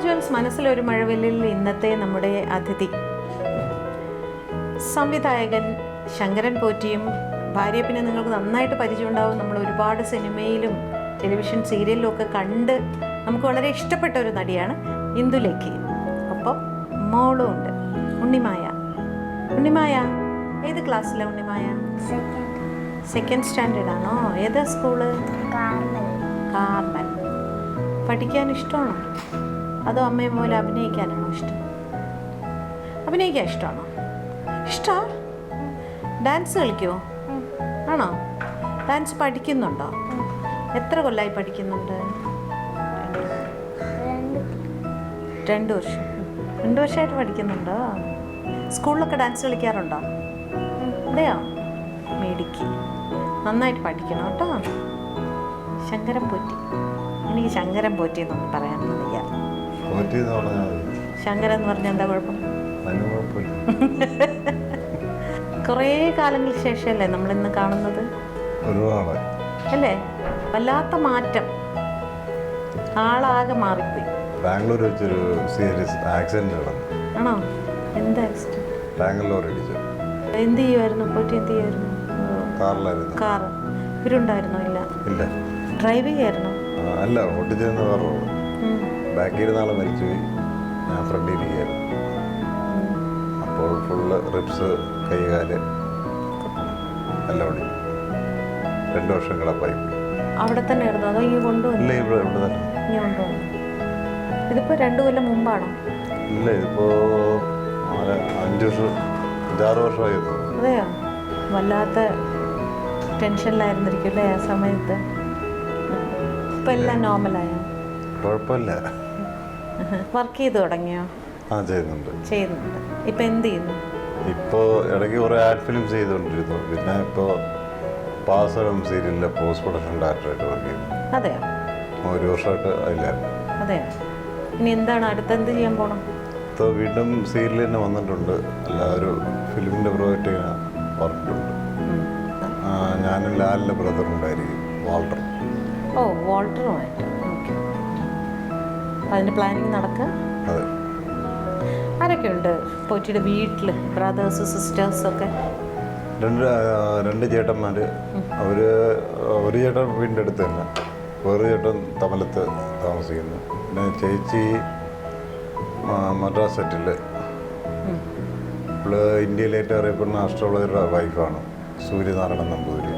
Jewels മനസ്സിലൊരു മഴവില്ലിൽ ഇന്നത്തെ നമ്മുടെ അതിഥി സംവിധായകൻ ശങ്കരൻ പോറ്റിയും. ഭാര്യ പിന്നെ നിങ്ങൾക്ക് നന്നായിട്ട് പരിചയമുണ്ടാവും. നമ്മൾ ഒരുപാട് സിനിമയിലും ടെലിവിഷൻ സീരിയലിലും ഒക്കെ കണ്ട് നമുക്ക് വളരെ ഇഷ്ടപ്പെട്ട ഒരു നടിയാണ് ഇന്ദുലേഖ. ഒപ്പം മോളും ഉണ്ട്, ഉണ്ണിമായ. ഉണ്ണിമായ ഏത് ക്ലാസ്സിലാണ് ഉണ്ണിമായ? സെക്കൻഡ് സ്റ്റാൻഡേർഡ് ആണോ? ഏതാ സ്കൂള്? കാർമൽ. പഠിക്കാൻ ഇഷ്ടമാണോ അതോ അമ്മയെ പോലെ അഭിനയിക്കാനാണോ ഇഷ്ടം? അഭിനയിക്കാൻ ഇഷ്ടമാണോ? ഇഷ്ടമാണ്. ഡാൻസ് കളിക്കുമോ? ആണോ? ഡാൻസ് പഠിക്കുന്നുണ്ടോ? എത്ര കൊല്ലമായി പഠിക്കുന്നുണ്ട്? 2 വർഷം. 2 വർഷമായിട്ട് പഠിക്കുന്നുണ്ടോ? സ്കൂളിലൊക്കെ ഡാൻസ് കളിക്കാറുണ്ടോ? അതെയോ? മേടിക്ക്. നന്നായിട്ട് പഠിക്കണം കേട്ടോ. ശങ്കരൻ പോറ്റി. എനിക്ക് ശങ്കരൻ പോറ്റി എന്നൊന്നും പറയാൻ വയ്യ. ശങ്കരൻ എന്ന് പറഞ്ഞാൽ എന്താ കുഴപ്പം? കുറേ കാലങ്ങൾക്ക് ശേഷമല്ലേ നമ്മളിന്ന് കാണുന്നത് അല്ലേ? വല്ലാത്ത മാറ്റം, ആളാകെ മാറിപ്പോയി. ബാംഗ്ലൂർ വെച്ചൊരു സീരിയസ് ആക്സിഡന്റ് നടന്നു. ആണോ? എന്താ ആക്സിഡന്റ്? ബാംഗ്ലൂർ ഇടിച്ചു. എന്ത് ചെയ്യുമായിരുന്നു? പോറ്റി എന്ത് ചെയ്യുമായിരുന്നു? കാറിലായിരുന്നു. കാറ് ഇവരുണ്ടായിരുന്നോ? ഇല്ല. ഇല്ല. ഡ്രൈവ് ചെയ്യായിരുന്നു? അല്ല, ഓട്ടിച്ചെന്ന് വേറെ റോഡ്. ബാക്കിൽ ഇരുന്ന ആളെ മരിച്ചുപോയി, ഞാൻ ഫ്രണ്ടിൽ ഇരിക്കുകയായിരുന്നു. അപ്പോൾ ഫുള്ള് റിപ്സ്, കൈകാല് എല്ലാം ഓടി. 2 വർഷം കിടപ്പായി. അവിടെ തന്നെ ആയിരുന്നു അതോ ഈ കൊണ്ടുവന്നു? ഇല്ല, ഇവിടെ തന്നെ. ഇനി കൊണ്ടുവന്നു. ഇതിപ്പോ 2 കൊല്ലം മുമ്പാണോ? ഇല്ല, ഇതിപ്പോ 5 വർഷം 6 വർഷമായിരുന്നു. അതെയോ? വല്ലാത്ത ടെൻഷനിലായിരുന്നിരിക്കും അല്ലേ ആ സമയത്ത്? ഇപ്പം എല്ലാം നോർമലായോ? കുഴപ്പമില്ല. വർക്ക് ചെയ്ത് തുടങ്ങിയോ? ചെയ്യുന്നുണ്ട്. ചെയ്യുന്നുണ്ട്. ഇപ്പം എന്ത് ചെയ്യുന്നു? ഇപ്പോൾ ഇടയ്ക്ക് കുറേ ആഡ് ഫിലിംസ് ചെയ്തുകൊണ്ടിരുന്നു. പിന്നെ ഇപ്പോൾ പാസരം സീരിയലിലെ പോസ്റ്റ് പ്രൊഡക്ഷൻ ഡയറക്ടറായിട്ട് വർക്ക് ചെയ്യുന്നു. അതെയോ? 1 വർഷമായിട്ട് അതിലായിരുന്നു. അതെയോ? ഇനി എന്താണ് അടുത്തെന്ത് ചെയ്യാൻ പോകണം? ഇപ്പോൾ വീണ്ടും സീരിയൽ തന്നെ വന്നിട്ടുണ്ട്. ഒരു ഫിലിമിൻ്റെ പ്രോജക്റ്റ് പറഞ്ഞിട്ടുണ്ട്. ഞാനും ലാലിൻ്റെ ബ്രദറുണ്ടായിരിക്കും, വാൾട്ടർ. ഓ, വാൾട്ടറുമായിട്ട്. ഓക്കെ. അതിൻ്റെ പ്ലാനിങ് നടക്കുക. അതെ. ആരൊക്കെയുണ്ട് പോറ്റിയുടെ വീട്ടിൽ? ബ്രദേഴ്സ്, സിസ്റ്റേഴ്സൊക്കെ? 2 ചേട്ടന്മാർ. ഒരു ചേട്ടൻ വീടിൻ്റെ അടുത്ത് തന്നെ, വേറൊരു ചേട്ടൻ തമലത്ത് താമസിക്കുന്നു. പിന്നെ ചേച്ചി മദ്രാസ് സെറ്റിൽ. ഇപ്പോൾ ഇന്ത്യയിലേറ്റ് അറിയപ്പെടുന്ന ആസ്ട്രോളജറുടെ വൈഫാണ്, സൂര്യനാരായണൻ നമ്പൂതിരി.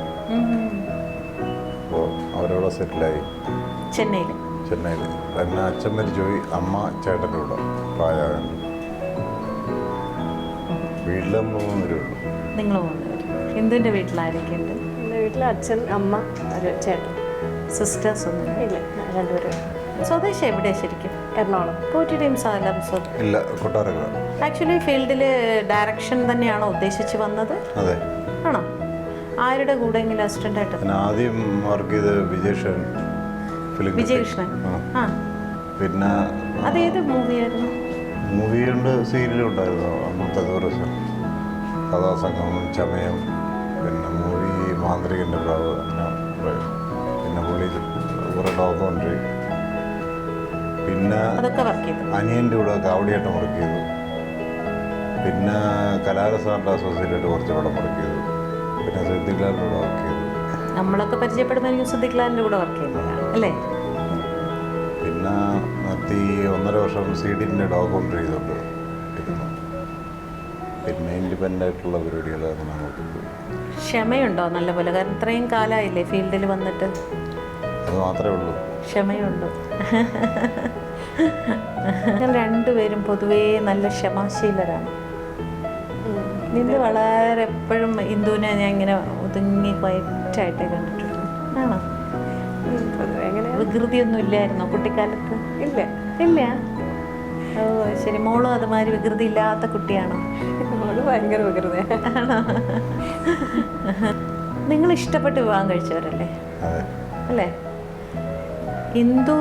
അപ്പോൾ അവരവിടെ സെറ്റിലായി ചെന്നൈയിൽ. പിന്നെ അച്ഛൻ മരിച്ചുപോയി, അമ്മ ചേട്ടൻ്റെ കൂടെ പ്രായമാകുന്നു. വീട്ടിൽ 3 പേരേ ഉള്ളൂ. നിങ്ങൾ 3 പേര്. ഹിന്ദുവിൻ്റെ വീട്ടിൽ ആരൊക്കെയുണ്ട്? എൻ്റെ വീട്ടിൽ അച്ഛൻ, അമ്മ, ഒരു ചേട്ടൻ. സിസ്റ്റേഴ്സ് ഒന്നും ഇല്ല, 2 പേര്. സ്വദേശം എവിടെയാണ് ശരിക്കും? എറണാകുളം. പോറ്റിയുടെയും സ്ഥലം? ഇല്ല, കൊട്ടാരക്കര. ആക്ച്വലി ഫീൽഡിൽ ഡയറക്ഷൻ തന്നെയാണോ ഉദ്ദേശിച്ച് വന്നത്? അതെ. ആണോ? ആരുടെ കൂടെ എങ്കിലും അസിസ്റ്റൻ്റായിട്ട്? ഞാൻ ആദ്യം വർക്ക് ചെയ്ത് വിജയകൃഷ്ണൻ ഫിലിം. വിജയകൃഷ്ണൻ. ആ, പിന്നെ അതേത് മൂവിയായിരുന്നു? മൂവിയുണ്ട്, സീരിയലും ഉണ്ടായിരുന്നു. അന്നത്തെ ദിവസം കഥാസംഗം, ചമയം, പിന്നെ മൂവി മാന്ത്രികൻ്റെ പ്രാവ്, പിന്നെ പുള്ളി കുറേ ഡോക്യുമെൻ്ററി. പിന്നെ അനിയൻ്റെ കൂടെ കാവടിയായിട്ട് വർക്ക് ചെയ്തു. പിന്നെ കലാരസാറിൻ്റെ അസോസിയേറ്റായിട്ട് കുറച്ച് പടം വർക്ക് ചെയ്തു. പിന്നെ സിദ്ദിഖ് ലാലിൻ്റെ കൂടെ വർക്ക് ചെയ്തു. നമ്മളൊക്കെ പരിചയപ്പെടുമ്പോൾ എനിക്ക് സിദ്ദിഖ് ലാലിൻ്റെ കൂടെ വർക്ക് ചെയ്യുന്നതാണ് അല്ലേ? പിന്നെ 1.5 വർഷം സീഡിൻ്റെ ഡോക്യുമെൻ്ററി ചെയ്തുകൊണ്ട് ഇരുന്നു. പിന്നെ ഇൻഡിപെൻഡൻ്റ് ആയിട്ടുള്ള പരിപാടികൾ അങ്ങനെ അങ്ങോട്ട് പോയി. ക്ഷമയുണ്ടോ നല്ലപോലെ? കാരണം ഇത്രയും കാലമായില്ലേ ഫീൽഡിൽ വന്നിട്ട്. അത് മാത്രമേ ഉള്ളൂ. ക്ഷമയുണ്ടോ? ഞങ്ങൾ 2 പേരും പൊതുവേ നല്ല ക്ഷമാശീലരാണ്. ഇന്ദു വളരെ എപ്പോഴും ഇന്ദുവിനെ ഞാൻ ഇങ്ങനെ ഒതുങ്ങി ക്വയറ്റായിട്ടേ കണ്ടിട്ടുള്ളൂ. ആണോ? വികൃതിയൊന്നും ഇല്ലായിരുന്നോ കുട്ടിക്കാലത്ത്? ഇല്ല. ഇല്ല. ഓ ശരി. മോളും അതുമാതിരി വികൃതി ഇല്ലാത്ത കുട്ടിയാണോ? മോള് ഭയങ്കര വികൃതിയാണ്. ആണോ? നിങ്ങൾ ഇഷ്ടപ്പെട്ട് വിവാഹം കഴിച്ചവരല്ലേ? അല്ലേ? ഇന്ദു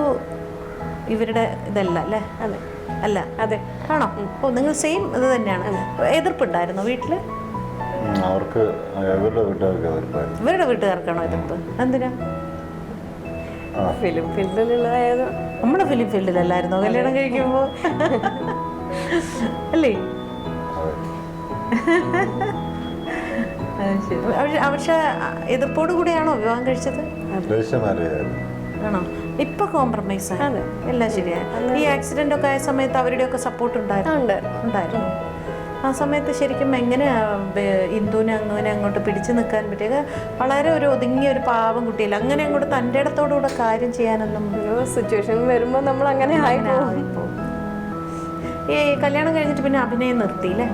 ഇവരുടെ ഇതല്ല അല്ലേ? അതെ. അല്ല? അതെ. ആണോ? ഓ, നിങ്ങൾ സെയിം ഇത് തന്നെയാണ്. എതിർപ്പുണ്ടായിരുന്നോ വീട്ടിൽ? അവർക്ക് ഇവരുടെ വീട്ടുകാർക്ക് എതിർപ്പായിരുന്നു. ഇവരുടെ വീട്ടുകാർക്കാണോ എതിർപ്പ്? എന്തിനാ? ഫിലിം ഫീൽഡിലുള്ളതായത് നമ്മുടെ ഫിലിം ഫീൽഡിലല്ലായിരുന്നോ കല്യാണം കഴിക്കുമ്പോ? അല്ലേ? അത് ശരി. പക്ഷെ എതിർപ്പോട് കൂടിയാണോ വിവാഹം കഴിച്ചത്? രജിസ്റ്റർ മാരേജ് ആയിരുന്നു. ആണോ? ഇപ്പൊ കോംപ്രമൈസ് ആണ്, എല്ലാം ശരിയായി. ഈ ആക്സിഡന്റ് ഒക്കെ ആയ സമയത്ത് അവരുടെയൊക്കെ സപ്പോർട്ട് ഉണ്ടായിരുന്നു. ആ സമയത്ത് ശരിക്കും എങ്ങനെ ഇന്ദുവിനെ അങ്ങനെ അങ്ങോട്ട് പിടിച്ചു നിൽക്കാൻ പറ്റിയ, വളരെ ഒരു ഒതുങ്ങിയ ഒരു പാവം കുട്ടിയല്ല, അങ്ങനെ അങ്ങോട്ട് തൻ്റെ ഇടത്തോടുകൂടെ കാര്യം ചെയ്യാനൊന്നും സിറ്റുവേഷൻ വരുമ്പോൾ നമ്മൾ അങ്ങനെ ആയിപ്പോകും. ഈ കല്യാണം കഴിഞ്ഞിട്ട് പിന്നെ അഭിനയം നിർത്തിയില്ലേ?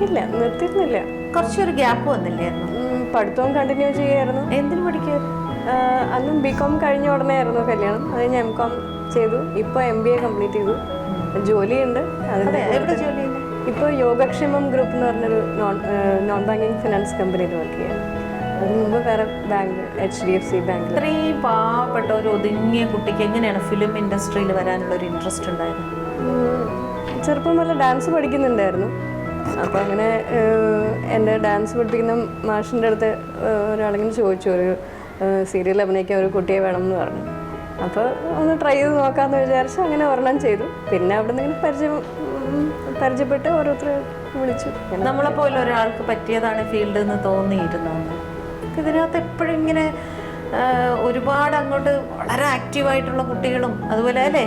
ഇല്ല, നിർത്തിയിരുന്നില്ല. കുറച്ചൊരു ഗ്യാപ്പ് വന്നില്ലായിരുന്നു? പഠിത്തവും കണ്ടിന്യൂ ചെയ്യായിരുന്നു. എന്തിനു പഠിക്കുമായിരുന്നു? അന്നും BCom കഴിഞ്ഞ ഉടനെ ആയിരുന്നു കല്യാണം. അത് ഞാൻ MCom ചെയ്തു. ഇപ്പോൾ MBA കംപ്ലീറ്റ് ചെയ്തു. ജോലിയുണ്ട്. അതിൻ്റെ എവിടെ ജോലി ചെയ്യുന്നത്? ഇപ്പോൾ യോഗക്ഷേമം ഗ്രൂപ്പ് എന്ന് പറഞ്ഞൊരു നോൺ ബാങ്കിങ് ഫിനാൻസ് കമ്പനിയിൽ വർക്ക് ചെയ്യാം. അതിന് മുമ്പ് വേറെ ബാങ്ക് HDFC ബാങ്ക്. ഇത്രയും പാവപ്പെട്ട ഒരു ഒതുങ്ങിയ കുട്ടിക്ക് എങ്ങനെയാണ് ഫിലിം ഇൻഡസ്ട്രിയിൽ വരാനുള്ള ഒരു ഇൻട്രസ്റ്റ് ഉണ്ടായത്? ചെറുപ്പം മുതൽ ഡാൻസ് പഠിക്കുന്നുണ്ടായിരുന്നു. അപ്പോൾ അങ്ങനെ എൻ്റെ ഡാൻസ് പഠിപ്പിക്കുന്ന മാഷിൻ്റെ അടുത്ത് ഒരാളിങ്ങനെ ചോദിച്ചു, ഒരു സീരിയൽ അഭിനയിക്കാൻ ഒരു കുട്ടിയെ വേണം എന്ന് പറഞ്ഞു. അപ്പോൾ ഒന്ന് ട്രൈ ചെയ്ത് നോക്കാമെന്ന് വിചാരിച്ചു. അങ്ങനെ ഒരെണ്ണം ചെയ്തു. പിന്നെ അവിടെ നിന്ന് ഇങ്ങനെ പരിചയപ്പെട്ട് ഓരോരുത്തരെ വിളിച്ചു. നമ്മളെപ്പോലെ ഒരാൾക്ക് പറ്റിയതാണ് ഫീൽഡ് എന്ന് തോന്നിയിരുന്നു. ഇതിനകത്ത് എപ്പോഴും ഇങ്ങനെ ഒരുപാട് അങ്ങോട്ട് വളരെ ആക്റ്റീവായിട്ടുള്ള കുട്ടികളും അതുപോലെ അല്ലേ,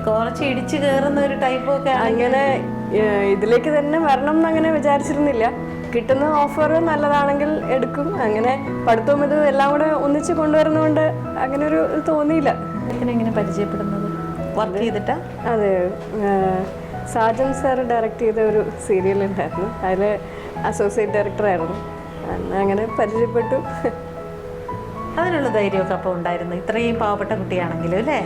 കുറച്ച് ഇടിച്ചു കയറുന്ന ഒരു ടൈപ്പും ഒക്കെ. അങ്ങനെ ഇതിലേക്ക് തന്നെ വരണം എന്നങ്ങനെ വിചാരിച്ചിരുന്നില്ല. കിട്ടുന്ന ഓഫർ നല്ലതാണെങ്കിൽ എടുക്കും. അങ്ങനെ പഠിത്തവും ഇതും എല്ലാം കൂടെ ഒന്നിച്ച് കൊണ്ടുവരുന്നതുകൊണ്ട് അങ്ങനെ ഒരു തോന്നിയില്ല. എങ്ങനെ പരിചയപ്പെടുന്നത്? വർക്ക് ചെയ്തിട്ടാ? അതെ, സാജൻ സാർ ഡയറക്റ്റ് ചെയ്ത ഒരു സീരിയൽ ഉണ്ടായിരുന്നു. അതിൽ അസോസിയേറ്റ് ഡയറക്ടറായിരുന്നു. അങ്ങനെ പരിചയപ്പെട്ടു. അതിനുള്ള ധൈര്യമൊക്കെ അപ്പോൾ ഉണ്ടായിരുന്നു, ഇത്രയും പാവപ്പെട്ട കുട്ടിയാണെങ്കിലും അല്ലേ?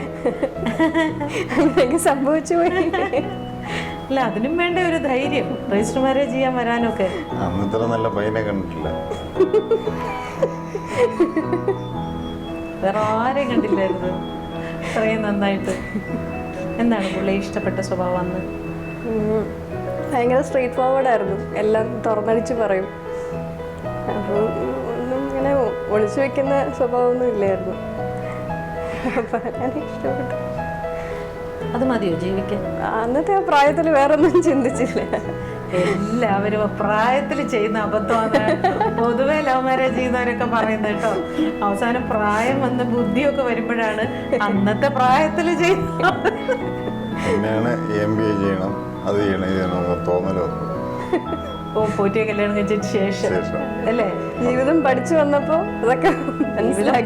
അങ്ങനെയൊക്കെ സംഭവിച്ചു പോയി. അല്ല, അതിനും വേണ്ട ഒരു ധൈര്യം, രജിസ്റ്റർ മാരേജ് ചെയ്യാൻ വരാനൊക്കെ. അന്നിത്ര നല്ല പയ്യനെ കണ്ടിട്ടില്ല. വേറെ ആരെയും കണ്ടില്ലായിരുന്നു ഇത്രയും നന്നായിട്ട്. എന്താണ് പുള്ളി ഇഷ്ടപ്പെട്ട സ്വഭാവം? അന്ന് ഭയങ്കര സ്ട്രെയിറ്റ് ഫോർവേഡായിരുന്നു. എല്ലാം തുറന്നടിച്ച് പറയും. അപ്പോൾ ഒന്നും ഇങ്ങനെ ഒളിച്ചു വെക്കുന്ന സ്വഭാവമൊന്നും ഇല്ലായിരുന്നു. അപ്പം അങ്ങനെ ഇഷ്ടപ്പെട്ടു. അത് മതിയോ ജീവിക്കാൻ? അന്നത്തെ ആ പ്രായത്തിൽ വേറെ ഒന്നും ചിന്തിച്ചില്ല. എല്ലാവരും പ്രായത്തിൽ ചെയ്യുന്ന അബദ്ധമാണ് പൊതുവെ ലവ് മാരേജ് ചെയ്യുന്നവരൊക്കെ പറയുന്നത് കേട്ടോ. അവസാനം പ്രായം വന്ന് ബുദ്ധിയൊക്കെ വരുമ്പോഴാണ് അന്നത്തെ പ്രായത്തിൽ ചെയ്യുന്നത്. പിന്നെയാണ് MBA ചെയ്യണം, അത് ചെയ്യണം തോന്നൽ വന്നത്. പോറ്റിയെ കല്യാണം കഴിച്ചതിന് ശേഷം അല്ലേ? ജീവിതം പഠിച്ചു വന്നപ്പോൾ ഇതൊക്കെ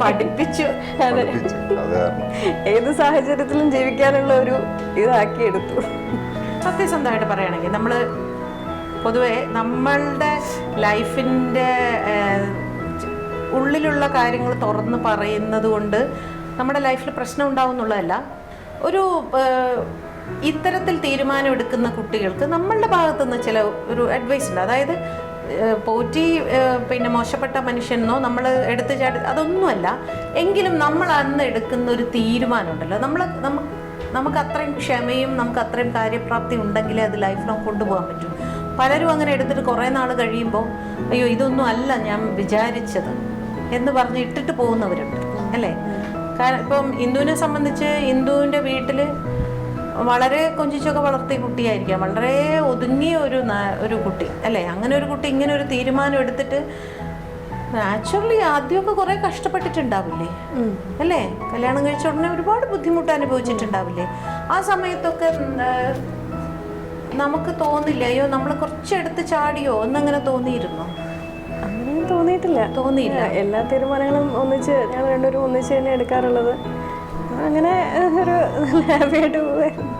പഠിപ്പിച്ചു. അതെ, ഏത് സാഹചര്യത്തിലും ജീവിക്കാനുള്ള ഒരു ഇതാക്കി എടുത്തു. സത്യസന്ധമായിട്ട് പറയുകയാണെങ്കിൽ നമ്മൾ പൊതുവെ നമ്മളുടെ ലൈഫിൻ്റെ ഉള്ളിലുള്ള കാര്യങ്ങൾ തുറന്ന് പറയുന്നത് കൊണ്ട് നമ്മുടെ ലൈഫിൽ പ്രശ്നം ഉണ്ടാവും എന്നുള്ളതല്ല. ഒരു ഇത്തരത്തിൽ തീരുമാനം എടുക്കുന്ന കുട്ടികൾക്ക് നമ്മളുടെ ഭാഗത്തുനിന്ന് ചില ഒരു അഡ്വൈസ് ഉണ്ട്. അതായത് പോറ്റി പിന്നെ മോശപ്പെട്ട മനുഷ്യനെന്നോ നമ്മൾ എടുത്തു ചാടി അതൊന്നുമല്ല. എങ്കിലും നമ്മൾ അന്ന് എടുക്കുന്ന ഒരു തീരുമാനമുണ്ടല്ലോ, നമുക്ക് അത്രയും ക്ഷമയും നമുക്ക് അത്രയും കാര്യപ്രാപ്തി ഉണ്ടെങ്കിലേ അത് ലൈഫ് ലോങ് കൊണ്ടുപോകാൻ പറ്റും. പലരും അങ്ങനെ എടുത്തിട്ട് കുറേ നാൾ കഴിയുമ്പോൾ അയ്യോ ഇതൊന്നും അല്ല ഞാൻ വിചാരിച്ചത് എന്ന് പറഞ്ഞ് ഇട്ടിട്ട് പോകുന്നവരുണ്ട് അല്ലേ? കാരണം ഇപ്പം ഇന്ദുവിനെ സംബന്ധിച്ച് ഇന്ദുവിൻ്റെ വീട്ടിൽ വളരെ കൊഞ്ചിച്ചൊക്കെ വളർത്തിയ കുട്ടിയായിരിക്കാം, വളരെ ഒതുങ്ങിയ ഒരു കുട്ടി അല്ലേ? അങ്ങനെ ഒരു കുട്ടി ഇങ്ങനെ ഒരു തീരുമാനം എടുത്തിട്ട് നാച്ചുറലി ആദ്യമൊക്കെ കുറേ കഷ്ടപ്പെട്ടിട്ടുണ്ടാവില്ലേ അല്ലേ? കല്യാണം കഴിച്ച ഉടനെ ഒരുപാട് ബുദ്ധിമുട്ട് അനുഭവിച്ചിട്ടുണ്ടാവില്ലേ? ആ സമയത്തൊക്കെ നമുക്ക് തോന്നില്ല അയ്യോ നമ്മൾ കുറച്ചെടുത്ത് ചാടിയോ എന്നങ്ങനെ തോന്നിയിരുന്നോ? അങ്ങനെ തോന്നിയില്ല. എല്ലാ തീരുമാനങ്ങളും ഒന്നിച്ച് ഞങ്ങൾ രണ്ടുപേരും ഒന്നിച്ച് തന്നെ എടുക്കാറുള്ളത്. അങ്ങനെ ഒരു ഹാപ്പിയായിട്ട് പോവായിരുന്നു.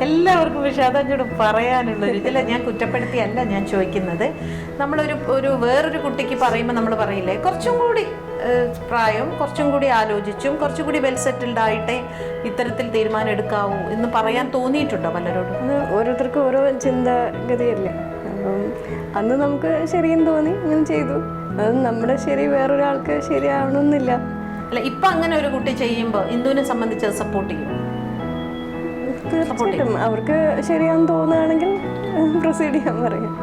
എല്ലാവർക്കും. പക്ഷെ അതങ്ങോട്ട് പറയാനുള്ളൊരു ഇതില്ല. ഞാൻ കുറ്റപ്പെടുത്തിയല്ല ഞാൻ ചോദിക്കുന്നത്. നമ്മളൊരു വേറൊരു കുട്ടിക്ക് പറയുമ്പോൾ നമ്മൾ പറയില്ലേ കുറച്ചും കൂടി പ്രായം, കുറച്ചും കൂടി ആലോചിച്ചും കുറച്ചും കൂടി വെൽ സെറ്റിൽഡ് ആയിട്ടേ ഇത്തരത്തിൽ തീരുമാനം എടുക്കാവൂ എന്ന് പറയാൻ തോന്നിയിട്ടുണ്ടോ പലരോടും? അത് ഓരോരുത്തർക്കും ഓരോ ചിന്താഗതിയല്ലേ. അപ്പം അന്ന് നമുക്ക് ശരിയെന്ന് തോന്നി ഇങ്ങനെ ചെയ്തു. അത് നമ്മുടെ ശരി വേറൊരാൾക്ക് ശരിയാവണമെന്നില്ല. അല്ല, ഇപ്പം അങ്ങനെ ഒരു കുട്ടി ചെയ്യുമ്പോൾ ഇന്ദുവിനെ സംബന്ധിച്ച് സപ്പോർട്ട് ചെയ്യും? തീർച്ചയായിട്ടും അവർക്ക് ശരിയാണെന്ന് തോന്നുകയാണെങ്കിൽ പ്രൊസീഡ് ചെയ്യാൻ പറയാം.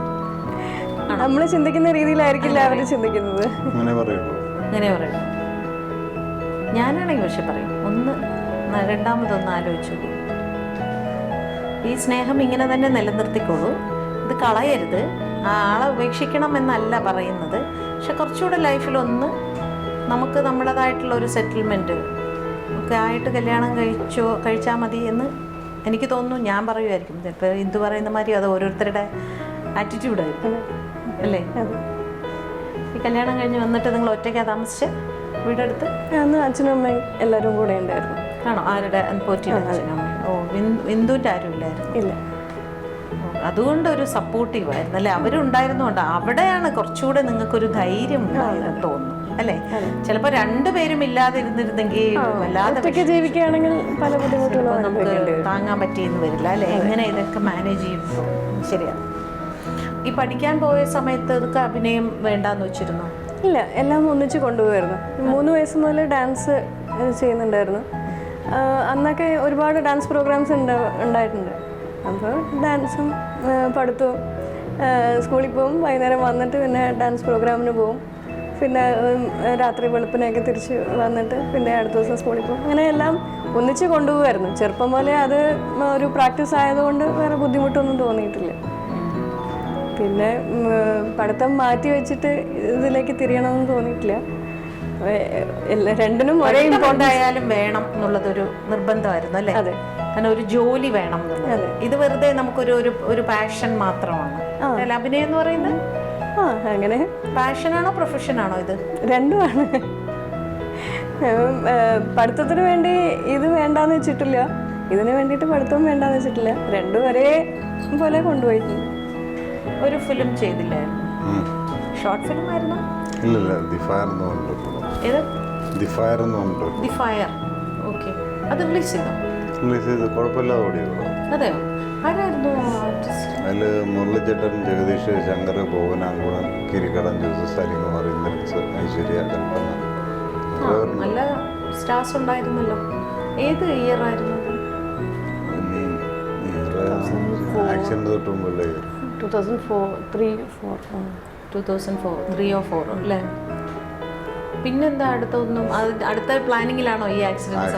നമ്മൾ ചിന്തിക്കുന്ന രീതിയിലായിരിക്കില്ല അവർ ചിന്തിക്കുന്നത്. അങ്ങനെ പറയുള്ളൂ. ഞാനാണെങ്കിൽ പക്ഷെ പറയും രണ്ടാമതൊന്ന് ആലോചിച്ചു, ഈ സ്നേഹം ഇങ്ങനെ തന്നെ നിലനിർത്തിക്കോളൂ, ഇത് കളയരുത്, ആ ആളെ ഉപേക്ഷിക്കണം എന്നല്ല പറയുന്നത്, പക്ഷെ കുറച്ചുകൂടെ ലൈഫിലൊന്ന് നമുക്ക് നമ്മുടേതായിട്ടുള്ള ഒരു സെറ്റിൽമെൻറ്റ് ഒക്കെ ആയിട്ട് കല്യാണം കഴിച്ചാൽ മതി എന്ന് എനിക്ക് തോന്നുന്നു. ഞാൻ പറയുമായിരിക്കും ചിലപ്പോൾ ഇന്ദു പറയുന്ന മാതിരി അത് ഓരോരുത്തരുടെ ആറ്റിറ്റ്യൂഡായിരിക്കും അല്ലേ? ഈ കല്യാണം കഴിഞ്ഞ് വന്നിട്ട് നിങ്ങൾ ഒറ്റയ്ക്കാണ് താമസിച്ച് വീടെടുത്ത്? അന്ന് അച്ഛനും അമ്മയും എല്ലാവരും കൂടെ ഉണ്ടായിരുന്നു. ആണോ? ആരുടെ? പോറ്റിയുടെ അച്ഛനും അമ്മയും? ഓ, വിന്ദുവിൻ്റെ ആരും ഇല്ലായിരുന്നു? ഇല്ല. അതുകൊണ്ട് ഒരു സപ്പോർട്ടീവ് ആയിരുന്നു അല്ലേ? അവരുണ്ടായിരുന്നുകൊണ്ട് അവിടെയാണ് കുറച്ചുകൂടെ നിങ്ങൾക്കൊരു ധൈര്യം ഉണ്ടായെന്ന് തോന്നുന്നു അല്ലേ? ചിലപ്പോൾ രണ്ടുപേരും ഇല്ലാതിരുന്നിരുന്നെങ്കിൽ വല്ലാതെ ജീവിക്കുകയാണെങ്കിൽ പല ബുദ്ധിമുട്ടുകളും നമുക്ക് താങ്ങാൻ പറ്റിയെന്ന് വരില്ല അല്ലേ? എങ്ങനെ ഇതൊക്കെ മാനേജ് ചെയ്യുമ്പോൾ ശരിയാണ്. ഈ പഠിക്കാൻ പോയ സമയത്ത് ഇതൊക്കെ അഭിനയം വേണ്ടാന്ന് വെച്ചിരുന്നു? ഇല്ല, എല്ലാം ഒന്നിച്ച് കൊണ്ടുപോയിരുന്നു. 3 വയസ്സ് മുതൽ ഡാൻസ് ചെയ്യുന്നുണ്ടായിരുന്നു. അന്നൊക്കെ ഒരുപാട് ഡാൻസ് പ്രോഗ്രാംസ് ഉണ്ടായിട്ടുണ്ട്. അപ്പോൾ ഡാൻസും പഠിത്തവും, സ്കൂളിൽ പോകും, വൈകുന്നേരം വന്നിട്ട് പിന്നെ ഡാൻസ് പ്രോഗ്രാമിന് പോകും, പിന്നെ രാത്രി വെളുപ്പിനൊക്കെ തിരിച്ച് വന്നിട്ട് പിന്നെ അടുത്ത ദിവസം സ്കൂളിൽ പോകും. അങ്ങനെ എല്ലാം ഒന്നിച്ച് കൊണ്ടുപോകുമായിരുന്നു. ചെറുപ്പം പോലെ അത് ഒരു പ്രാക്ടീസ് ആയതുകൊണ്ട് വേറെ ബുദ്ധിമുട്ടൊന്നും തോന്നിയിട്ടില്ല. പിന്നെ പഠിത്തം മാറ്റി വെച്ചിട്ട് ഇതിലേക്ക് തിരിയണമെന്ന് തോന്നിയിട്ടില്ല. രണ്ടിനും ഒരേ ഇമ്പോർട്ടൻ്റ് ആയാലും വേണം എന്നുള്ളതൊരു നിർബന്ധമായിരുന്നു അല്ലേ? അതെ. കാരണം ഒരു ജോലി വേണം എന്നുള്ളത്. ഇത് വെറുതെ നമുക്കൊരു ഒരു പാഷൻ മാത്രമാണ് അഭിനയം എന്ന് പറയുന്നത്. അങ്ങനെ പാഷനാണോ പ്രൊഫഷനാണോ ഇത്? രണ്ടുമാണ്. പഠിത്തത്തിന് വേണ്ടി ഇത് വേണ്ടാന്ന് വെച്ചിട്ടില്ല, ഇതിന് വേണ്ടിയിട്ട് പഠിത്തം വേണ്ടാന്ന് വെച്ചിട്ടില്ല. രണ്ടും ഒരേ പോലെ കൊണ്ടുപോയിട്ടുണ്ട്. ഒരു ഫിലിം ചെയ്തില്ലായിരുന്നു? ഷോർട്ട് ഫിലിം ആയിരുന്നു? ഇല്ലല്ല, ദി ഫയർ എന്നുണ്ട്. ഏത്? ദി ഫയർ എന്നുണ്ട്. The fire. ഓക്കെ. അത് റിലീസ് ചെയ്തോ? റിലീസ് ചെയ്ത് കുഴപ്പമില്ലാതെ ഓടിയുള്ളൂ. അതെയോ? ആരായിരുന്നു ആർട്ടിസ്റ്റ്? അതിൽ മുരളിച്ചേട്ടൻ, ജഗദീഷ്, ശങ്കർ, ഭുവനാങ്കുളൻ, കിരിക്കടൻ, ജോസഫ്, സലികുമാർ, ഇന്ദ്രൻസ്, ഐശ്വര്യ, കൽപ്പന. നല്ല സ്റ്റാർസ് ഉണ്ടായിരുന്നല്ലോ. ഏത് ഇയർ ആയിരുന്നു? ആക്സിഡന്റ് തൊട്ട് മുമ്പല്ലേ? 2004 അല്ലേ? പിന്നെന്താ അടുത്തൊന്നും അടുത്ത പ്ലാനിങ്ങിലാണോ ഈ ആക്സിഡൻസ്?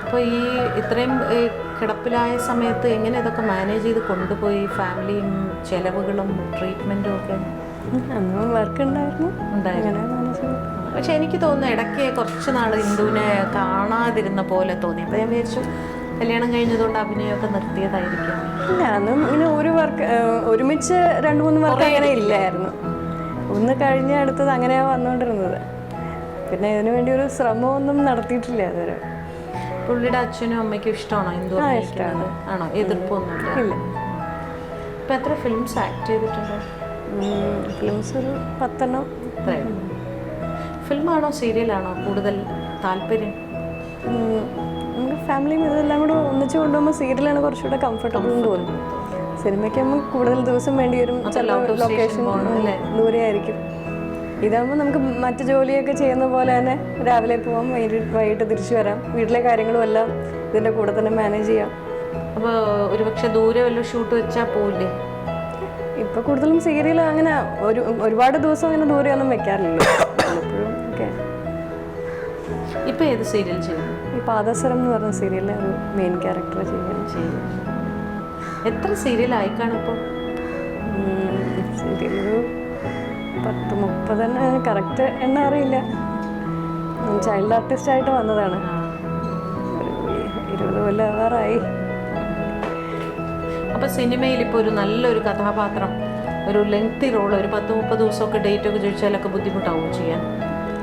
അപ്പോൾ ഈ ഇത്രയും കിടപ്പിലായ സമയത്ത് എങ്ങനെ ഇതൊക്കെ മാനേജ് ചെയ്ത് കൊണ്ടുപോയി? ഫാമിലിയും ചെലവുകളും ട്രീറ്റ്മെൻറ്റും ഒക്കെ വർക്ക് ഉണ്ടായിരുന്നു. പക്ഷെ എനിക്ക് തോന്നുന്നു ഇടയ്ക്ക് കുറച്ച് നാൾ ഇന്ദുവിനെ കാണാതിരുന്ന പോലെ തോന്നി. അപ്പോൾ ഞാൻ വിചാരിച്ചു കല്യാണം കഴിഞ്ഞതുകൊണ്ട് അഭിനയമൊക്കെ നിർത്തിയതായിരിക്കും. ഇല്ല, അന്നും ഇങ്ങനെ ഒരു വർക്ക് ഒരുമിച്ച് 2-3 വർക്ക് അങ്ങനെ ഇല്ലായിരുന്നു. ഒന്ന് കഴിഞ്ഞ അടുത്തത് അങ്ങനെയാണ് വന്നുകൊണ്ടിരുന്നത്. പിന്നെ ഇതിനു വേണ്ടി ഒരു ശ്രമമൊന്നും നടത്തിയിട്ടില്ല അതുവരെ. പുള്ളിയുടെ അച്ഛനും അമ്മയ്ക്കും ഇഷ്ടമാണോ ഇന്ദു? ഇഷ്ടമാണ്. ആണോ? എതിർപ്പൊന്നുമില്ല? ഇല്ല. ഇപ്പം എത്ര ഫിലിംസ് ആക്ട് ചെയ്തിട്ടുണ്ട്? ഫിലിംസ് ഒരു 10 അത്രയും. ഫിലിമാണോ സീരിയലാണോ കൂടുതൽ താല്പര്യം? നമുക്ക് ഫാമിലിയും ഇതെല്ലാം കൂടെ ഒന്നിച്ച് കൊണ്ടുപോകുമ്പോൾ സീരിയലാണ് കുറച്ചുകൂടെ കംഫർട്ടബിൾ എന്ന് തോന്നും. സിനിമയ്ക്ക് നമുക്ക് കൂടുതൽ ദിവസം വേണ്ടി വരും, ചില ലൊക്കേഷൻ ദൂരെ ആയിരിക്കും. ഇതാകുമ്പോൾ നമുക്ക് മറ്റു ജോലിയൊക്കെ ചെയ്യുന്ന പോലെ തന്നെ രാവിലെ പോവാം, വൈകിട്ട് തിരിച്ചു വരാം, വീട്ടിലെ കാര്യങ്ങളും എല്ലാം ഇതിൻ്റെ കൂടെ തന്നെ മാനേജ് ചെയ്യാം. അപ്പോൾ ഒരുപക്ഷെ ദൂരെ വല്ല ഷൂട്ട് വെച്ചാൽ പോവില്ലേ? ഇപ്പോൾ കൂടുതലും സീരിയൽ അങ്ങനെ ഒരുപാട് ദിവസം അങ്ങനെ ദൂരെയൊന്നും വെക്കാറില്ലല്ലോ. ഓക്കെ. ഇപ്പോൾ ഏത് സീരിയൽ ചെയ്യുന്നു? ഈ പാദസരം എന്ന് പറഞ്ഞ സീരിയലിലെ ഒരു മെയിൻ ക്യാരക്ടർ ചെയ്യുന്നു. എത്ര സീരിയൽ ആയിക്കാണിപ്പോൾ? സീരിയലൊരു 10-30 തന്നെ, കറക്റ്റ് എണ്ണ അറിയില്ല. ചൈൽഡ് ആർട്ടിസ്റ്റായിട്ട് വന്നതാണ്. ഒരു 20 കൊല്ലം ആവാറായി. അപ്പോൾ സിനിമയിൽ ഇപ്പോൾ ഒരു നല്ലൊരു കഥാപാത്രം, ഒരു ലെങ്തി റോൾ, ഒരു 10-30 ദിവസമൊക്കെ ഡേറ്റ് ഒക്കെ ചോദിച്ചാലൊക്കെ ബുദ്ധിമുട്ടാവും ചെയ്യാൻ?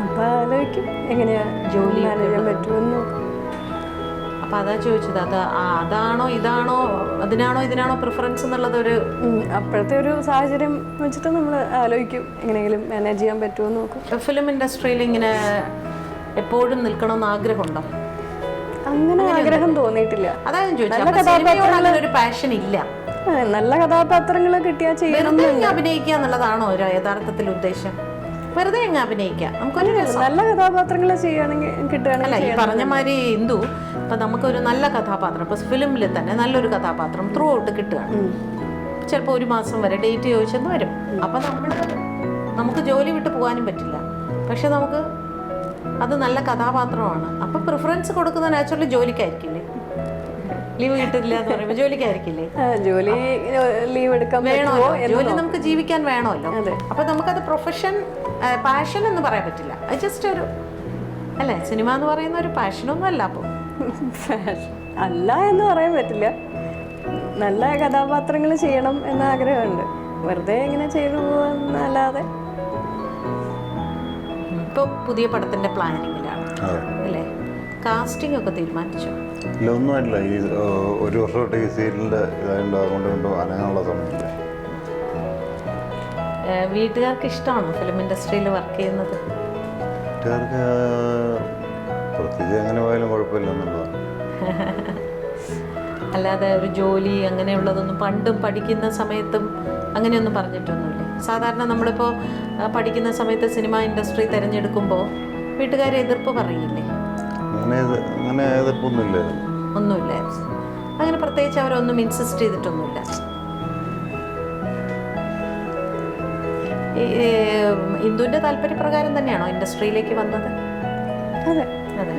അപ്പോൾ ആലോചിക്കും എങ്ങനെയാണ് ജോലി മാനേജ് ചെയ്യാൻ പറ്റുമെന്ന് നോക്കും. അപ്പം അതാ ചോദിച്ചത്, അതാണോ ഇതാണോ അതിനാണോ ഇതിനാണോ പ്രിഫറൻസ് എന്നുള്ളതൊരു അപ്പോഴത്തെ ഒരു സാഹചര്യം വെച്ചിട്ട് നമ്മൾ ആലോചിക്കും എങ്ങനെയെങ്കിലും മാനേജ് ചെയ്യാൻ പറ്റുമോ നോക്കും. ഫിലിം ഇൻഡസ്ട്രിയിൽ ഇങ്ങനെ എപ്പോഴും നിൽക്കണമെന്ന് ആഗ്രഹമുണ്ടോ? അങ്ങനെ ആഗ്രഹം തോന്നിയിട്ടില്ല. അതാ ഞാൻ ചോദിച്ചത്. ഒരു പാഷൻ ഇല്ല. നല്ല കഥാപാത്രങ്ങൾ കിട്ടിയാൽ ചെയ്യണം. അഭിനയിക്കുക എന്നുള്ളതാണോ ഒരു യഥാർത്ഥത്തിൽ ഉദ്ദേശം? വെറുതെ അങ്ങ് അഭിനയിക്കാം. നമുക്കൊരു നല്ല കഥാപാത്രങ്ങൾ ചെയ്യുകയാണെങ്കിൽ കിട്ടുകയാണെങ്കിൽ. അല്ല, ഈ പറഞ്ഞ മാതിരി ഇന്ദു ഇപ്പം നമുക്കൊരു നല്ല കഥാപാത്രം, ഇപ്പം ഫിലിമിൽ തന്നെ നല്ലൊരു കഥാപാത്രം ത്രൂ ഔട്ട് കിട്ടുകയാണ്. ചിലപ്പോൾ 1 മാസം വരെ ഡേറ്റ് ചോദിച്ചെന്ന് വരും. അപ്പം നമുക്ക് ജോലി വിട്ട് പോകാനും പറ്റില്ല. പക്ഷെ നമുക്ക് അത് നല്ല കഥാപാത്രമാണ്. അപ്പം പ്രിഫറൻസ് കൊടുക്കുന്ന നാച്ചുറലി ജോലിക്കായിരിക്കില്ലേ? ലീവ് കിട്ടില്ല എന്ന് പറയുമ്പോൾ ജോലിക്കായിരിക്കില്ലേ? ജോലി ലീവ് എടുക്കാൻ വേണമല്ലോ, ജോലി നമുക്ക് ജീവിക്കാൻ വേണമല്ലോ. അപ്പം നമുക്കത് പ്രൊഫഷൻ പാഷൻ എന്ന് പറയാൻ പറ്റില്ല. അത് ജസ്റ്റ് ഒരു അല്ലേ, സിനിമ എന്ന് പറയുന്ന ഒരു പാഷനൊന്നും അല്ല. അപ്പോൾ അല്ല എന്ന് പറയാൻ പറ്റില്ല. നല്ല കഥാപാത്രങ്ങൾ ചെയ്യണം എന്ന ആഗ്രഹമുണ്ട്. വെറുതെ ഇങ്ങനെ ചെയ്തു പോവാന്നല്ലാതെ. ഇപ്പോൾ പുതിയ പടത്തിന്റെ പ്ലാനിങ്ങിലാണ് അല്ലേ? കാസ്റ്റിംഗ് ഒക്കെ തീരുമാനിച്ചോ? ഇല്ല, ഒന്നുമില്ല. ഈ ഒരു വർഷമായിട്ട് ഈ സീരിയലിൻ്റെ ഇതായതുകൊണ്ട് അതുകൊണ്ട് അനങ്ങാനുള്ള സമയമില്ല. വീട്ടുകാർക്ക് ഇഷ്ടമാണോ ഫിലിം ഇൻഡസ്ട്രിയിൽ വർക്ക് ചെയ്യുന്നത്? വീട്ടുകാർക്ക് പ്രത്യേകിച്ച് എങ്ങനെ പോയാലും കുഴപ്പമില്ല എന്നുള്ളതാണ്. അല്ലാതെ ഒരു ജോലി അങ്ങനെയുള്ളതൊന്നും പണ്ടും പഠിക്കുന്ന സമയത്തും അങ്ങനെയൊന്നും പറഞ്ഞിട്ടൊന്നുമില്ലേ? സാധാരണ നമ്മളിപ്പോൾ പഠിക്കുന്ന സമയത്ത് സിനിമ ഇൻഡസ്ട്രി തിരഞ്ഞെടുക്കുമ്പോൾ വീട്ടുകാരെ എതിർപ്പ് പറയില്ലേ? അങ്ങനെ എതിർപ്പൊന്നുമില്ലായിരുന്നു. ഒന്നുമില്ലായിരുന്നു. അങ്ങനെ പ്രത്യേകിച്ച് അവരൊന്നും ഇൻസിസ്റ്റ് ചെയ്തിട്ടൊന്നുമില്ല. ഇന്ദുവിൻ്റെ താല്പര്യപ്രകാരം തന്നെയാണോ ഇൻഡസ്ട്രിയിലേക്ക് വന്നത്? അതെ അതെ.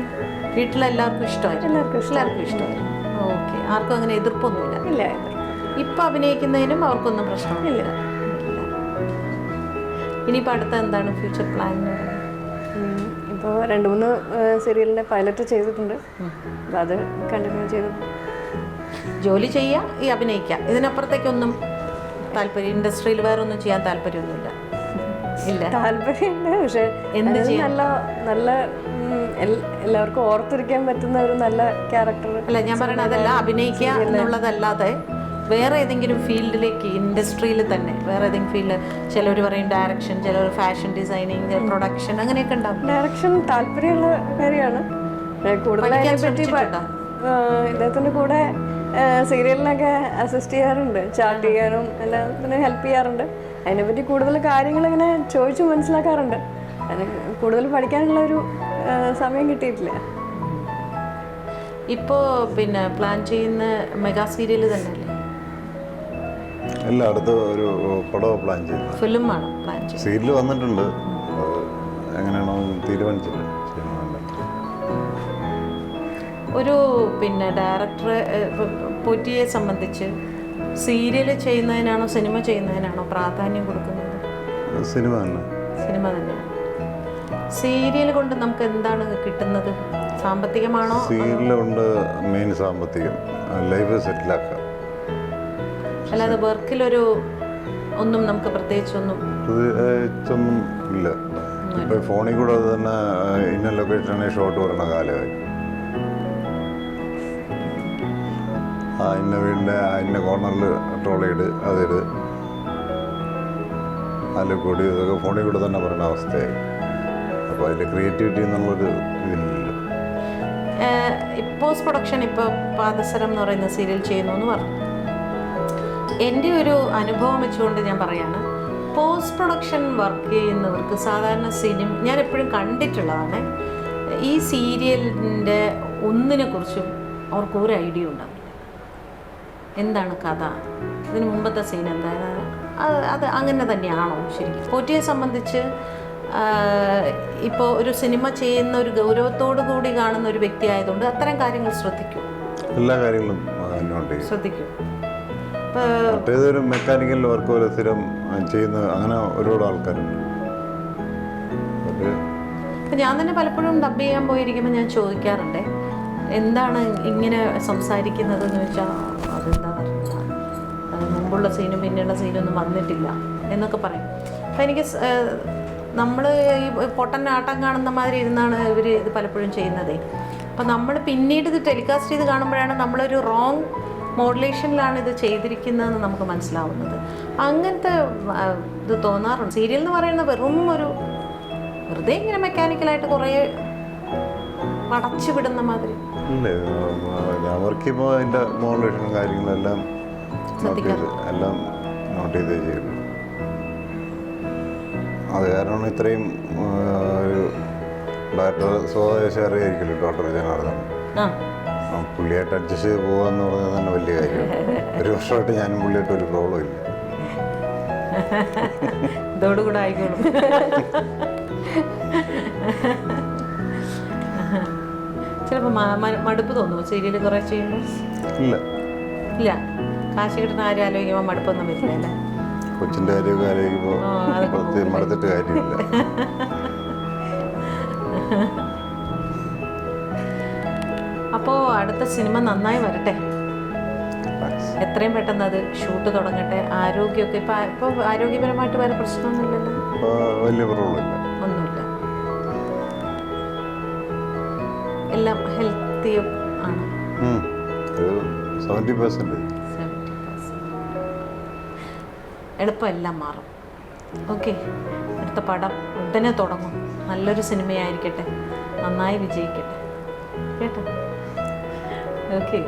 വീട്ടിലെല്ലാവർക്കും ഇഷ്ടമായിരുന്നു? എല്ലാവർക്കും ഇഷ്ടമായിരുന്നു. ഓക്കെ. ആർക്കും അങ്ങനെ എതിർപ്പൊന്നുമില്ല? ഇല്ല. ഇപ്പം അഭിനയിക്കുന്നതിനും അവർക്കൊന്നും പ്രശ്നമില്ല. ഇനിയിപ്പോൾ അടുത്ത എന്താണ് ഫ്യൂച്ചർ പ്ലാൻ? ഇപ്പോൾ 2-3 സീരിയലിൻ്റെ പൈലറ്റ് ചെയ്തിട്ടുണ്ട്. അപ്പോൾ അത് കണ്ടിന്യൂ ചെയ്തു. ജോലി ചെയ്യുക, ഈ അഭിനയിക്കുക, ഇതിനപ്പുറത്തേക്കൊന്നും താല്പര്യം ഇൻഡസ്ട്രിയിൽ വേറെ ഒന്നും ചെയ്യാൻ താല്പര്യമൊന്നുമില്ല? ഇല്ല, താല്പര്യമുണ്ട്. പക്ഷേ നല്ല നല്ല എല്ലാവർക്കും ഓർത്തിരിക്കാൻ പറ്റുന്ന ഒരു നല്ല ക്യാരക്ടർ അല്ല ഞാൻ പറയണത്. അതല്ല, അഭിനയിക്കുക എന്നുള്ളതല്ലാതെ വേറെ ഏതെങ്കിലും ഫീൽഡിലേക്ക് ഇൻഡസ്ട്രിയിൽ തന്നെ വേറെ ഏതെങ്കിലും ഫീൽഡ്? ചിലർ പറയും ഡയറക്ഷൻ, ചിലർ ഫാഷൻ ഡിസൈനിങ്, പ്രൊഡക്ഷൻ, അങ്ങനെയൊക്കെ ഉണ്ടാവും. ഡയറക്ഷൻ താല്പര്യമുള്ള കാര്യമാണ്. കൂടുതലായി പറ്റി ഇദ്ദേഹത്തിൻ്റെ കൂടെ സീരിയലിനൊക്കെ അസിസ്റ്റ് ചെയ്യാറുണ്ട്, ചാർട്ട് ചെയ്യാനും എല്ലാത്തിനും ഹെൽപ്പ് ചെയ്യാറുണ്ട്. അതിനെപ്പറ്റി കൂടുതൽ കാര്യങ്ങൾ ഇങ്ങനെ ചോദിച്ചു മനസ്സിലാക്കാറുണ്ട്. അതിന് കൂടുതൽ പഠിക്കാനുള്ള ഒരു സമയം കിട്ടിയിട്ടില്ല. ഇപ്പോൾ പിന്നെ പ്ലാൻ ചെയ്യുന്ന മെഗാ സീരിയൽ തന്നെയല്ലേ? അല്ല, അടുത്ത ഒരു പടം പ്ലാൻ ചെയ്യുന്നത്. ഫിലിമാണ് പ്ലാൻ ചെയ്യുന്നത്. സീരിയൽ വന്നിട്ടുണ്ട്, എങ്ങനെയാണോ തീരുമാനിച്ചില്ല. ഒരു പിന്നെ ഡയറക്ടറെ പോറ്റിയെ സംബന്ധിച്ച് സീരിയൽ ചെയ്യുന്നതിനാണോ സിനിമ ചെയ്യുന്നതിനാണോ പ്രാധാന്യം കൊടുക്കുന്നത്? സിനിമ തന്നെ. സിനിമ തന്നെയാണ്. സീരിയൽ കൊണ്ട് നമുക്ക് എന്താണ് കിട്ടുന്നത്? സാമ്പത്തികമാണോ? സീരിയൽ കൊണ്ട് മെയിൻ സാമ്പത്തികം, ലൈഫ് സെറ്റിലാക്കുക. അല്ലാതെ വർക്കിലൊരു ഒന്നും നമുക്ക് പ്രത്യേകിച്ചൊന്നും ഇല്ല. ഇപ്പം ഫോണിൽ കൂടെ തന്നെ ഇന്ന ലൊക്കേഷനിൽ ഷോട്ട് പറയുന്ന കാലമായി. ഇന്ന വീടിൻ്റെ ഇന്ന കോർണറിൽ ട്രോളിയിട്, അതിട്, അതിൽ കൂടി ഇതൊക്കെ ഫോണിൽ കൂടെ തന്നെ പറയുന്ന അവസ്ഥയായി. അപ്പോൾ അതിൽ ക്രിയേറ്റിവിറ്റി എന്നുള്ളൊരു ഇതില്ലല്ലോ. പോസ്റ്റ് പ്രൊഡക്ഷൻ ഇപ്പോൾ പാദസരം എന്ന് പറയുന്ന സീരിയൽ ചെയ്യുന്നു എന്ന് പറഞ്ഞു. എൻ്റെ ഒരു അനുഭവം വെച്ചുകൊണ്ട് ഞാൻ പറയാണ്, പോസ്റ്റ് പ്രൊഡക്ഷൻ വർക്ക് ചെയ്യുന്നവർക്ക് സാധാരണ സിനിമ ഞാൻ എപ്പോഴും കണ്ടിട്ടുള്ളതാണ്, ഈ സീരിയലിൻ്റെ ഒന്നിനെ കുറിച്ചും അവർക്ക് ഒരു ഐഡിയ ഉണ്ടാവില്ല. എന്താണ് കഥ, ഇതിന് മുമ്പത്തെ സീൻ എന്താണ്, അത് അങ്ങനെ തന്നെയാണോ ശരിക്കും? പോറ്റിയെ സംബന്ധിച്ച് ഇപ്പോൾ ഒരു സിനിമ ചെയ്യുന്ന ഒരു ഗൗരവത്തോടു കൂടി കാണുന്ന ഒരു വ്യക്തി ആയതുകൊണ്ട് അത്തരം കാര്യങ്ങൾ ശ്രദ്ധിക്കും. എല്ലാ കാര്യങ്ങളും ശ്രദ്ധിക്കും. മറ്റേതൊരു മെക്കാനിക്കൽ വർക്ക് പോലെ സ്ഥിരം ചെയ്യുന്ന അങ്ങനെ ഒരുപാട് ആൾക്കാരുണ്ട്. ഇപ്പം ഞാൻ തന്നെ പലപ്പോഴും ഡബ് ചെയ്യാൻ പോയിരിക്കുമ്പോൾ ഞാൻ ചോദിക്കാറുണ്ട്, എന്താണ് ഇങ്ങനെ സംസാരിക്കുന്നതെന്ന് വെച്ചാൽ അതെന്താ പറയുക, മുമ്പുള്ള സീനും പിന്നെയുള്ള സീനൊന്നും വന്നിട്ടില്ല എന്നൊക്കെ പറയും. അപ്പം എനിക്ക് നമ്മൾ ഈ പൊട്ടൻ ആട്ടം കാണുന്ന മാതിരി ഇരുന്നാണ് ഇവർ ഇത് പലപ്പോഴും ചെയ്യുന്നത്. അപ്പം നമ്മൾ പിന്നീട് ഇത് ടെലികാസ്റ്റ് ചെയ്ത് കാണുമ്പോഴാണ് നമ്മളൊരു റോങ് മോഡുലേഷനിലാണ് ഇത് ചെയ്തിരിക്കുന്നതെന്ന് നമുക്ക് മനസ്സിലാവുന്നത്. അങ്ങനത്തെ ഇത് തോന്നാറുണ്ട്. സീരിയൽ എന്ന് പറയുന്നത് വെറും ഒരു വെറുതെ ഇങ്ങനെ മെക്കാനിക്കലായിട്ട് കുറേ അടച്ചു വിടുന്ന മാതിരി. ഇല്ലേ, ഞാൻ വർക്ക് ചെയ്യുമ്പോൾ അതിൻ്റെ മോഡുലേഷനും കാര്യങ്ങളെല്ലാം എല്ലാം നോട്ട് ചെയ്തേ ചെയ്യുള്ളൂ. അത് കാരണമാണ് ഇത്രയും ഒരു ഡയറക്ടർ സ്വദേശം അറിയായിരിക്കില്ല ഡോക്ടർ ജനാർദ്ദൻ. പുള്ളിയായിട്ട് അഡ്ജസ്റ്റ് ചെയ്ത് പോകാന്ന് പറഞ്ഞാൽ തന്നെ വലിയ കാര്യമാണ്. ഒരു വർഷമായിട്ട് ഞാനും പുള്ളിയായിട്ട് ഒരു പ്രോബ്ലം ഇല്ല. ഇതോടുകൂടെ ആയിക്കോളും. ചിലപ്പോൾ മടുപ്പ് തോന്നുമോ സീരിയൽ കുറേ ചെയ്യുമ്പോൾ? ഇല്ല, ഇല്ല, കാശ് കിട്ടുന്ന ആരും ആലോചിക്കുമ്പോൾ മടുപ്പൊന്നും വരില്ല അല്ലേ? കൊച്ചിൻ്റെ കാര്യമൊക്കെ ആലോചിക്കുമ്പോൾ അതൊക്കെ പ്രത്യേകം മടുത്തിട്ട് കാര്യമില്ല. അപ്പോൾ അടുത്ത സിനിമ നന്നായി വരട്ടെ, എത്രയും പെട്ടെന്ന് അത് ഷൂട്ട് തുടങ്ങട്ടെ. ആരോഗ്യമൊക്കെ ഇപ്പോൾ ആരോഗ്യപരമായിട്ട് വേറെ പ്രശ്നമൊന്നുമില്ലല്ലോ? വലിയ പ്രോബ്ലമില്ല, ഒന്നുമില്ല, എല്ലാം ഹെൽത്തിയും ആണ്. ഒരു 70%. എളുപ്പം എല്ലാം മാറും. ഓക്കെ, അടുത്ത പടം ഉടനെ തുടങ്ങും. നല്ലൊരു സിനിമയായിരിക്കട്ടെ, നന്നായി വിജയിക്കട്ടെ കേട്ടോ. ഓക്കെ.